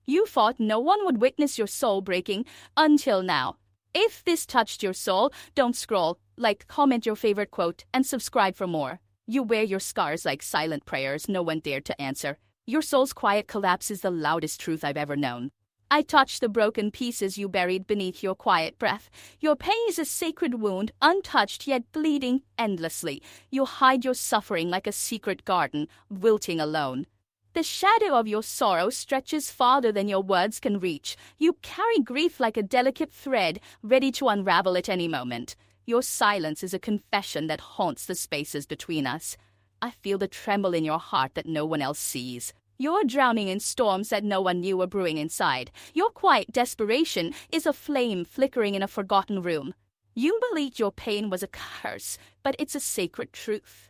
You thought no one would witness your soul breaking until now. If this touched your soul, don't scroll, like, comment your favorite quote, and subscribe for more. You wear your scars like silent prayers no one dared to answer. Your soul's quiet collapse is the loudest truth I've ever known. I touch the broken pieces you buried beneath your quiet breath. Your pain is a sacred wound, untouched yet bleeding endlessly. You hide your suffering like a secret garden, wilting alone. The shadow of your sorrow stretches farther than your words can reach. You carry grief like a delicate thread, ready to unravel at any moment. Your silence is a confession that haunts the spaces between us. I feel the tremble in your heart that no one else sees. You're drowning in storms that no one knew were brewing inside. Your quiet desperation is a flame flickering in a forgotten room. You believed your pain was a curse, but it's a sacred truth.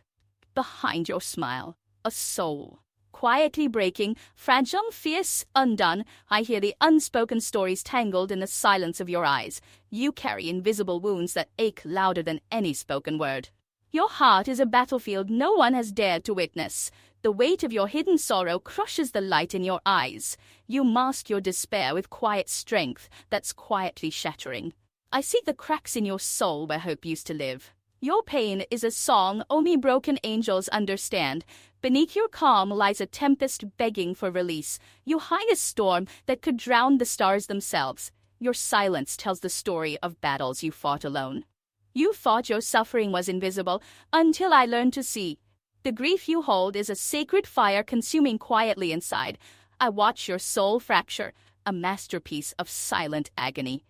Behind your smile, a soul. Quietly breaking, fragile, fierce, undone, I hear the unspoken stories tangled in the silence of your eyes. You carry invisible wounds that ache louder than any spoken word. Your heart is a battlefield no one has dared to witness. The weight of your hidden sorrow crushes the light in your eyes. You mask your despair with quiet strength that's quietly shattering. I see the cracks in your soul where hope used to live. Your pain is a song only broken angels understand. Beneath your calm lies a tempest begging for release. You hide a storm that could drown the stars themselves. Your silence tells the story of battles you fought alone. You thought your suffering was invisible until I learned to see. The grief you hold is a sacred fire consuming quietly inside. I watch your soul fracture, a masterpiece of silent agony.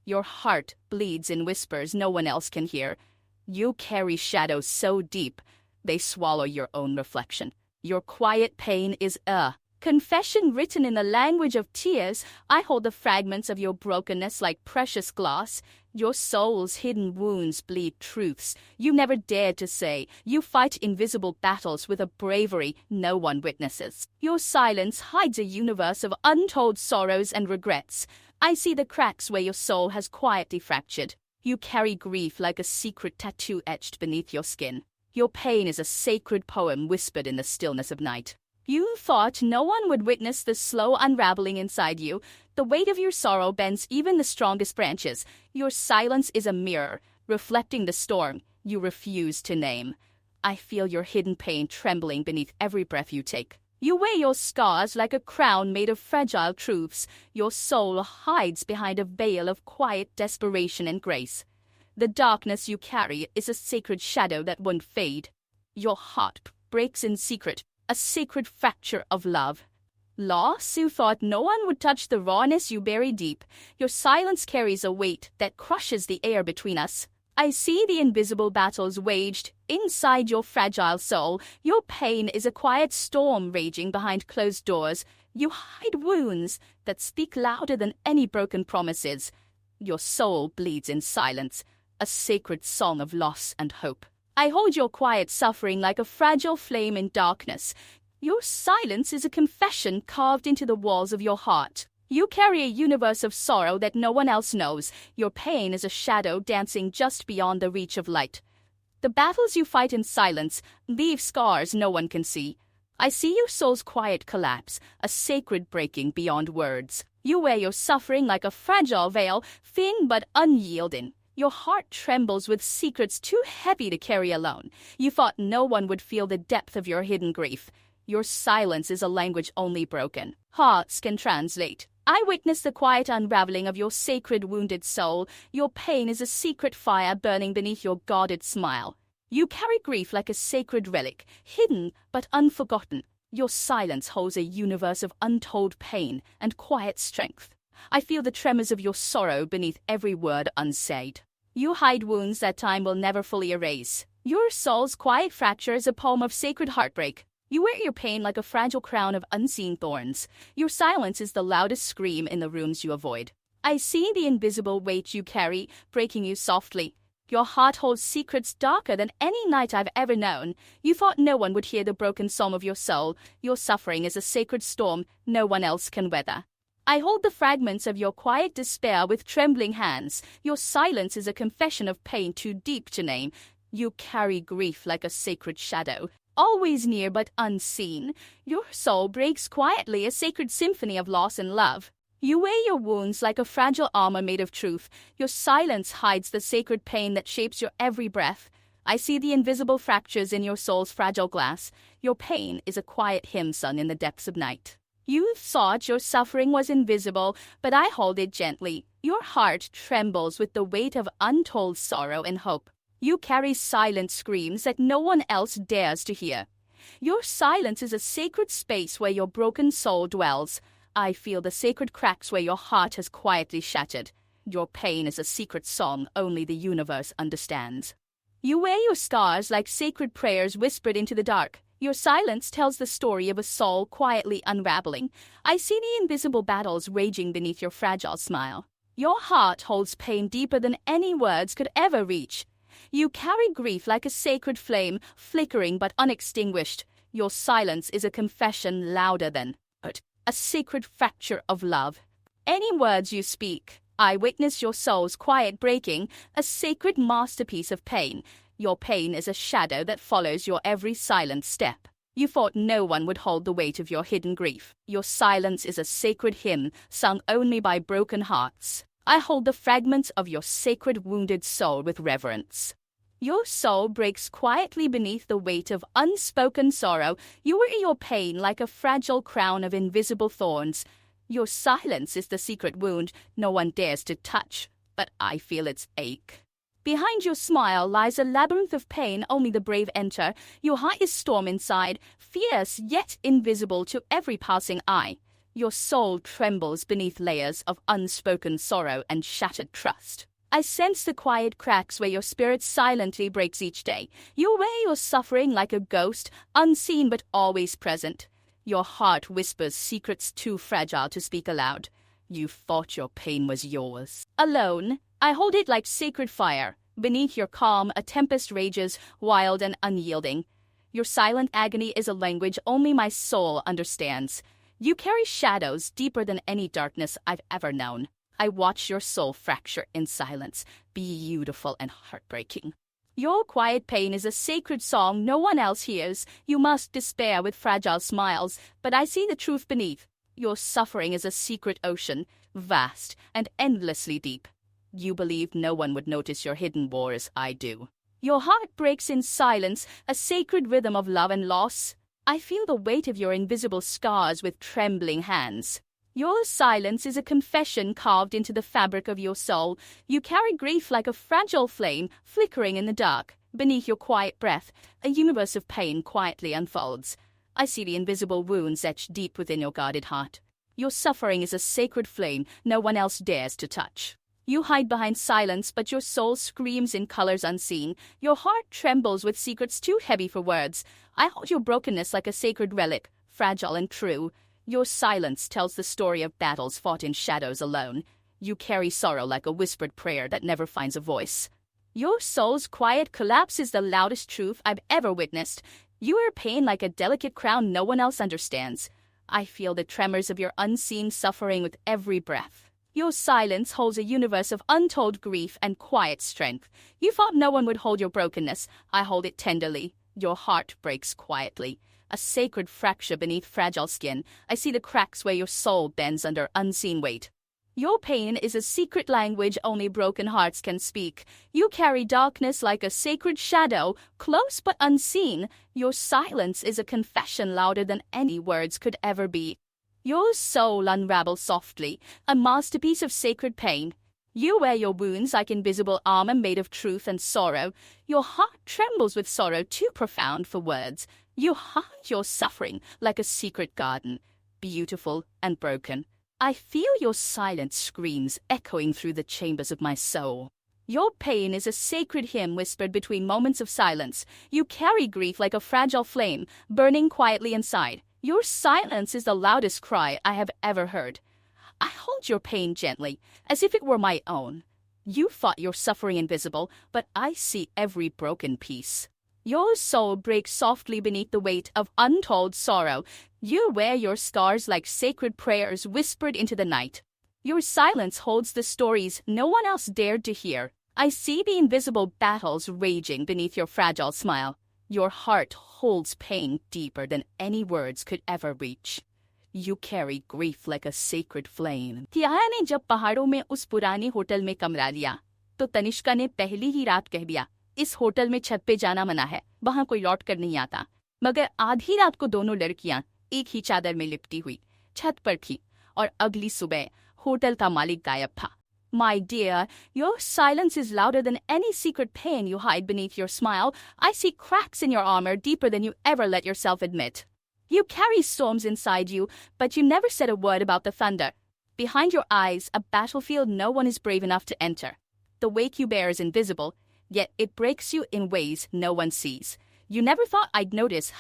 Your heart bleeds in whispers no one else can hear. You carry shadows so deep, they swallow your own reflection. Your quiet pain is a confession written in the language of tears. I hold the fragments of your brokenness like precious glass. Your soul's hidden wounds bleed truths you never dared to say. You fight invisible battles with a bravery no one witnesses. Your silence hides a universe of untold sorrows and regrets. I see the cracks where your soul has quietly fractured. You carry grief like a secret tattoo etched beneath your skin. Your pain is a sacred poem whispered in the stillness of night. You thought no one would witness the slow unraveling inside you. The weight of your sorrow bends even the strongest branches. Your silence is a mirror, reflecting the storm you refuse to name. I feel your hidden pain trembling beneath every breath you take. You wear your scars like a crown made of fragile truths. Your soul hides behind a veil of quiet desperation and grace. The darkness you carry is a sacred shadow that won't fade. Your heart breaks in secret, a sacred fracture of love. Loss, you thought no one would touch the rawness you bury deep. Your silence carries a weight that crushes the air between us. I see the invisible battles waged inside your fragile soul. Your pain is a quiet storm raging behind closed doors. You hide wounds that speak louder than any broken promises. Your soul bleeds in silence, a sacred song of loss and hope. I hold your quiet suffering like a fragile flame in darkness. Your silence is a confession carved into the walls of your heart. You carry a universe of sorrow that no one else knows. Your pain is a shadow dancing just beyond the reach of light. The battles you fight in silence leave scars no one can see. I see your soul's quiet collapse, a sacred breaking beyond words. You wear your suffering like a fragile veil, thin but unyielding. Your heart trembles with secrets too heavy to carry alone. You thought no one would feel the depth of your hidden grief. Your silence is a language only broken hearts can translate. I witness the quiet unraveling of your sacred wounded soul. Your pain is a secret fire burning beneath your guarded smile. You carry grief like a sacred relic, hidden but unforgotten. Your silence holds a universe of untold pain and quiet strength. I feel the tremors of your sorrow beneath every word unsaid. You hide wounds that time will never fully erase. Your soul's quiet fracture is a poem of sacred heartbreak. You wear your pain like a fragile crown of unseen thorns. Your silence is the loudest scream in the rooms you avoid. I see the invisible weight you carry, breaking you softly. Your heart holds secrets darker than any night I've ever known. You thought no one would hear the broken song of your soul. Your suffering is a sacred storm no one else can weather. I hold the fragments of your quiet despair with trembling hands. Your silence is a confession of pain too deep to name. You carry grief like a sacred shadow, always near but unseen. Your soul breaks quietly, a sacred symphony of loss and love. You wear your wounds like a fragile armor made of truth. Your silence hides the sacred pain that shapes your every breath. I see the invisible fractures in your soul's fragile glass. Your pain is a quiet hymn sung in the depths of night. You thought your suffering was invisible, but I hold it gently. Your heart trembles with the weight of untold sorrow and hope. You carry silent screams that no one else dares to hear. Your silence is a sacred space where your broken soul dwells. I feel the sacred cracks where your heart has quietly shattered. Your pain is a secret song only the universe understands. You wear your scars like sacred prayers whispered into the dark. Your silence tells the story of a soul quietly unraveling. I see the invisible battles raging beneath your fragile smile. Your heart holds pain deeper than any words could ever reach. You carry grief like a sacred flame, flickering but unextinguished. Your silence is a confession louder than a sacred fracture of love. Any words you speak, I witness your soul's quiet breaking, a sacred masterpiece of pain. Your pain is a shadow that follows your every silent step. You thought no one would hold the weight of your hidden grief. Your silence is a sacred hymn sung only by broken hearts. I hold the fragments of your sacred wounded soul with reverence. Your soul breaks quietly beneath the weight of unspoken sorrow. You wear your pain like a fragile crown of invisible thorns. Your silence is the secret wound no one dares to touch, but I feel its ache. Behind your smile lies a labyrinth of pain only the brave enter. Your heart is storm inside, fierce yet invisible to every passing eye. Your soul trembles beneath layers of unspoken sorrow and shattered trust. I sense the quiet cracks where your spirit silently breaks each day. You wear your suffering like a ghost, unseen but always present. Your heart whispers secrets too fragile to speak aloud. You thought your pain was yours. Alone, I hold it like sacred fire. Beneath your calm, a tempest rages, wild and unyielding. Your silent agony is a language only my soul understands. You carry shadows deeper than any darkness I've ever known. I watch your soul fracture in silence, beautiful and heartbreaking. Your quiet pain is a sacred song no one else hears. You must despair with fragile smiles, but I see the truth beneath. Your suffering is a secret ocean, vast and endlessly deep. You believe no one would notice your hidden wars, I do. Your heart breaks in silence, a sacred rhythm of love and loss. I feel the weight of your invisible scars with trembling hands. Your silence is a confession carved into the fabric of your soul. You carry grief like a fragile flame, flickering in the dark. Beneath your quiet breath, a universe of pain quietly unfolds. I see the invisible wounds etched deep within your guarded heart. Your suffering is a sacred flame no one else dares to touch. You hide behind silence, but your soul screams in colors unseen. Your heart trembles with secrets too heavy for words. I hold your brokenness like a sacred relic, fragile and true. Your silence tells the story of battles fought in shadows alone. You carry sorrow like a whispered prayer that never finds a voice. Your soul's quiet collapse is the loudest truth I've ever witnessed. You wear pain like a delicate crown no one else understands. I feel the tremors of your unseen suffering with every breath. Your silence holds a universe of untold grief and quiet strength. You thought no one would hold your brokenness. I hold it tenderly. Your heart breaks quietly. A sacred fracture beneath fragile skin. I see the cracks where your soul bends under unseen weight. Your pain is a secret language only broken hearts can speak. You carry darkness like a sacred shadow, close but unseen. Your silence is a confession louder than any words could ever be. Your soul unravels softly, a masterpiece of sacred pain. You wear your wounds like invisible armor made of truth and sorrow. Your heart trembles with sorrow too profound for words. You hide your suffering like a secret garden, beautiful and broken. I feel your silent screams echoing through the chambers of my soul. Your pain is a sacred hymn whispered between moments of silence. You carry grief like a fragile flame, burning quietly inside. Your silence is the loudest cry I have ever heard. I hold your pain gently, as if it were my own. You thought your suffering invisible, but I see every broken piece. Your soul breaks softly beneath the weight of untold sorrow. You wear your scars like sacred prayers whispered into the night. Your silence holds the stories no one else dared to hear. I see the invisible battles raging beneath your fragile smile. Your heart holds pain deeper than any words could ever reach. You carry grief like a sacred flame. तिहाया ने जब पहाड़ों में उस पुराने hotel में कमरा लिया, तो तनिष्का ने पहली ही रात कह दिया, इस होटल में छत पे जाना मना है, वहां कोई लौट कर नहीं आता। मगर आधी रात को दोनों लड़कियां एक ही चादर में लिपटी हुई छत पर थी, और अगली सुबह होटल का मालिक गायब था। My dear, your silence is louder than any secret pain you hide beneath your smile. I see cracks in your armor deeper than you ever let yourself admit. You carry storms inside you, but you never said a word about the thunder. Behind your eyes, a battlefield no one is brave enough to enter. The wake you bear is invisible, yet it breaks you in ways no one sees. You never thought I'd notice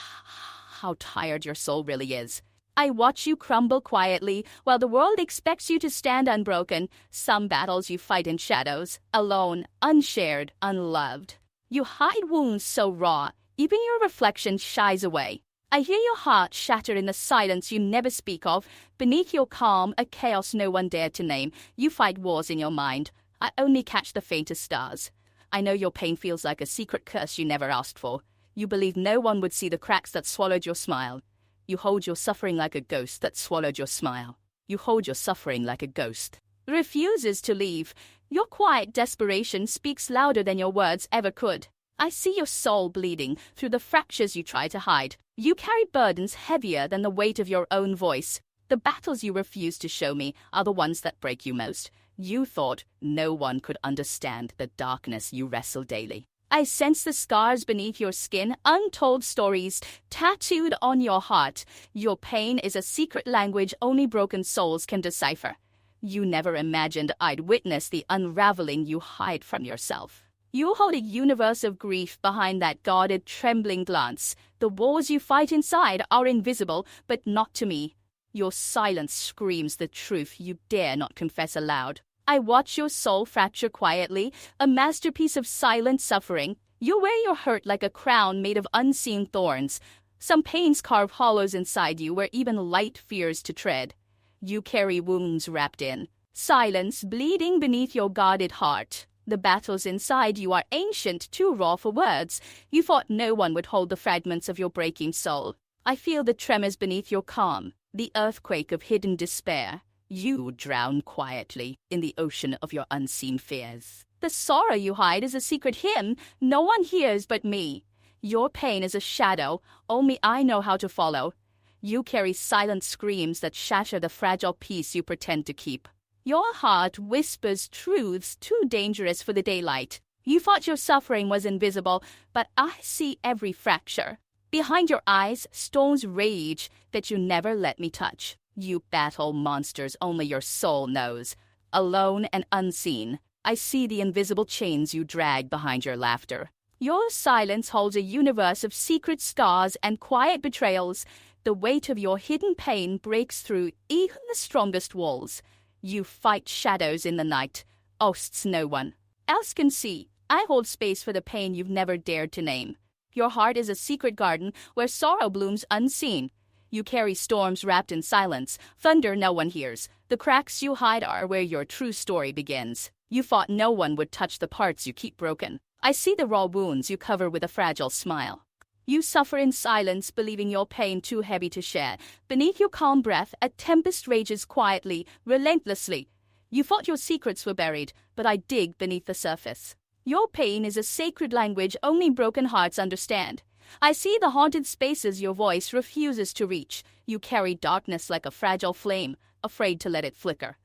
how tired your soul really is. I watch you crumble quietly while the world expects you to stand unbroken. Some battles you fight in shadows, alone, unshared, unloved. You hide wounds so raw, even your reflection shies away. I hear your heart shatter in the silence you never speak of. Beneath your calm, a chaos no one dared to name. You fight wars in your mind. I only catch the faintest stars. I know your pain feels like a secret curse you never asked for. You believe no one would see the cracks that swallowed your smile. You hold your suffering like a ghost that swallowed your smile. You hold your suffering like a ghost. Refuses to leave. Your quiet desperation speaks louder than your words ever could. I see your soul bleeding through the fractures you try to hide. You carry burdens heavier than the weight of your own voice. The battles you refuse to show me are the ones that break you most. You thought no one could understand the darkness you wrestle daily. I sense the scars beneath your skin, untold stories tattooed on your heart. Your pain is a secret language only broken souls can decipher. You never imagined I'd witness the unraveling you hide from yourself. You hold a universe of grief behind that guarded, trembling glance. The wars you fight inside are invisible, but not to me. Your silence screams the truth you dare not confess aloud. I watch your soul fracture quietly, a masterpiece of silent suffering. You wear your hurt like a crown made of unseen thorns. Some pains carve hollows inside you where even light fears to tread. You carry wounds wrapped in silence, bleeding beneath your guarded heart. The battles inside you are ancient, too raw for words. You thought no one would hold the fragments of your breaking soul. I feel the tremors beneath your calm, the earthquake of hidden despair. You drown quietly in the ocean of your unseen fears. The sorrow you hide is a secret hymn no one hears but me. Your pain is a shadow only I know how to follow. You carry silent screams that shatter the fragile peace you pretend to keep. Your heart whispers truths too dangerous for the daylight. You thought your suffering was invisible, but I see every fracture. Behind your eyes, storms rage that you never let me touch. You battle monsters only your soul knows. Alone and unseen, I see the invisible chains you drag behind your laughter. Your silence holds a universe of secret scars and quiet betrayals. The weight of your hidden pain breaks through even the strongest walls. You fight shadows in the night, osts no one else can see. I hold space for the pain you've never dared to name. Your heart is a secret garden where sorrow blooms unseen. You carry storms wrapped in silence, thunder no one hears. The cracks you hide are where your true story begins. You thought no one would touch the parts you keep broken. I see the raw wounds you cover with a fragile smile. You suffer in silence, believing your pain too heavy to share. Beneath your calm breath, a tempest rages quietly, relentlessly. You thought your secrets were buried, but I dig beneath the surface. Your pain is a sacred language only broken hearts understand. I see the haunted spaces your voice refuses to reach. You carry darkness like a fragile flame, afraid to let it flicker.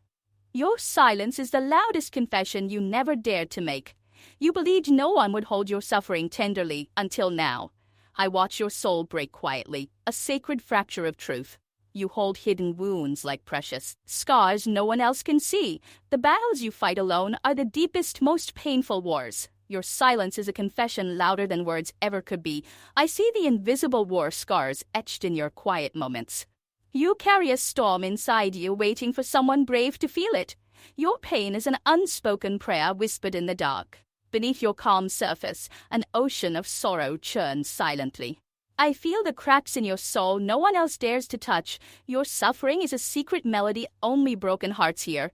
Your silence is the loudest confession you never dared to make. You believed no one would hold your suffering tenderly until now. I watch your soul break quietly, a sacred fracture of truth. You hold hidden wounds like precious scars no one else can see. The battles you fight alone are the deepest, most painful wars. Your silence is a confession louder than words ever could be. I see the invisible war scars etched in your quiet moments. You carry a storm inside you waiting for someone brave to feel it. Your pain is an unspoken prayer whispered in the dark. Beneath your calm surface, an ocean of sorrow churns silently. I feel the cracks in your soul no one else dares to touch. Your suffering is a secret melody only broken hearts hear.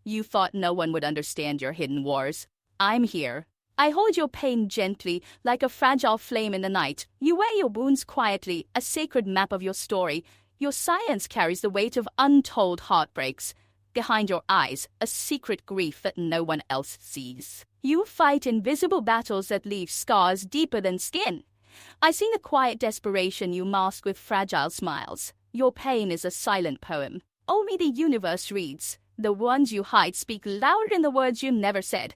You thought no one would understand your hidden wars. I'm here. I hold your pain gently, like a fragile flame in the night. You wear your wounds quietly, a sacred map of your story. Your silence carries the weight of untold heartbreaks. Behind your eyes, a secret grief that no one else sees. You fight invisible battles that leave scars deeper than skin. I see the quiet desperation you mask with fragile smiles. Your pain is a silent poem. Only the universe reads. The ones you hide speak louder than the words you never said.